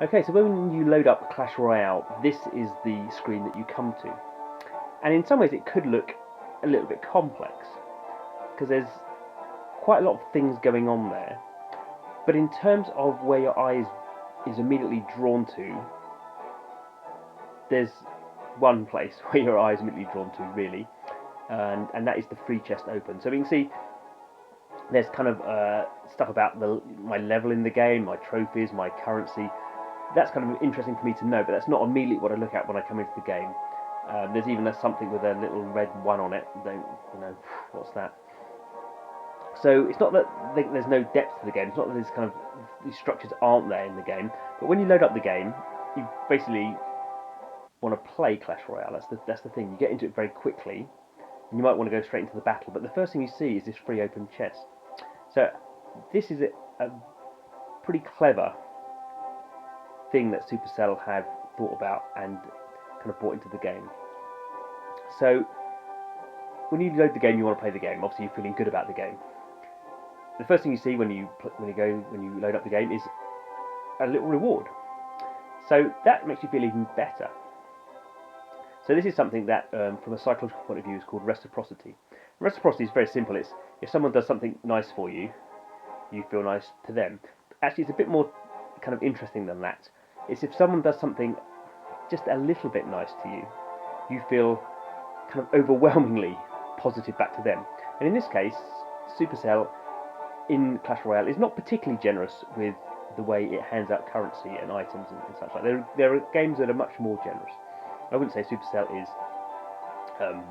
Okay, so when you load up Clash Royale, this is the screen that you come to. And in some ways it could look a little bit complex, because there's quite a lot of things going on there. But in terms of where your eye is immediately drawn to, there's one place where your eye is immediately drawn to, really, and that is the free chest open. So we can see there's kind of stuff about my level in the game, my trophies, my currency. That's kind of interesting for me to know, but that's not immediately what I look at when I come into the game. There's even something with a little red one on it. Don't what's that? So it's not that there's no depth to the game. It's not that there's kind of these structures aren't there in the game. But when you load up the game, you basically want to play Clash Royale. That's the thing. You get into it very quickly, and you might want to go straight into the battle. But the first thing you see is this free open chest. So this is a pretty clever thing that Supercell have thought about and kind of brought into the game. So when you load the game, you want to play the game. Obviously, you're feeling good about the game. The first thing you see when you load up the game is a little reward. So that makes you feel even better. So this is something that, from a psychological point of view, is called reciprocity. Reciprocity is very simple. It's if someone does something nice for you, you feel nice to them. Actually, it's a bit more kind of interesting than that. It's if someone does something just a little bit nice to you, you feel kind of overwhelmingly positive back to them. And in this case, Supercell in Clash Royale is not particularly generous with the way it hands out currency and items and such like. There are games that are much more generous. I wouldn't say Supercell is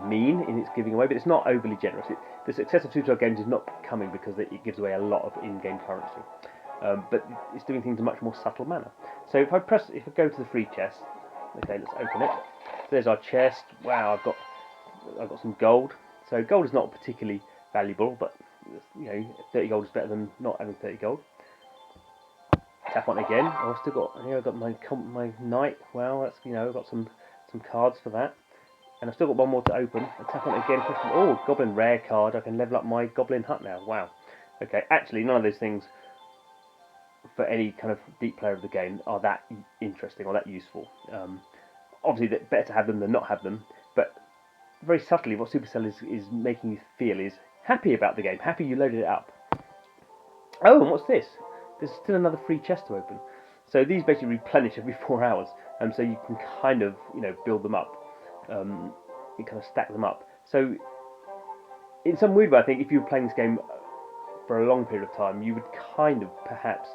mean in its giving away, but it's not overly generous. The success of Supercell games is not coming because it gives away a lot of in-game currency, but it's doing things in a much more subtle manner. So if I go to the free chest, okay, let's open it. So there's our chest. Wow, I've got some gold. So gold is not particularly valuable, but 30 gold is better than not having 30 gold. Tap on it again. Oh, I've got my knight. Well, that's I've got some cards for that, and I've still got one more to open. I tap on it again. Oh, goblin rare card. I can level up my goblin hut now. Wow. Okay, actually, none of those things for any kind of deep player of the game are that interesting or that useful. Obviously, better to have them than not have them, but very subtly, what Supercell is making you feel is happy about the game, happy you loaded it up. Oh, and what's this? There's still another free chest to open. So these basically replenish every 4 hours, and so you can kind of build them up. You kind of stack them up. So in some weird way, I think if you were playing this game for a long period of time, you would kind of perhaps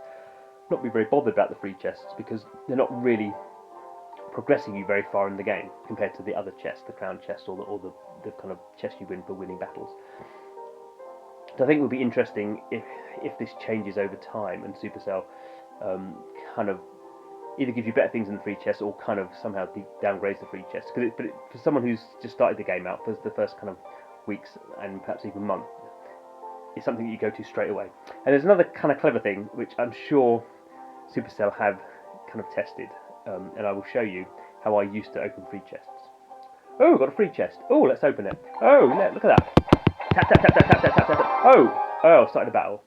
not be very bothered about the free chests because they're not really progressing you very far in the game compared to the other chests, the crown chest or the kind of chest you win for winning battles. So I think it would be interesting if this changes over time and Supercell kind of either gives you better things in the free chest or kind of somehow downgrades the free chest. But for someone who's just started the game out, for the first kind of weeks and perhaps even month, it's something that you go to straight away. And there's another kind of clever thing which I'm sure Supercell have kind of tested, and I will show you how I used to open free chests. Oh, got a free chest. Oh, let's open it. Oh, look at that. Tap, tap, tap, tap, tap, tap, tap, tap. Oh, started a battle.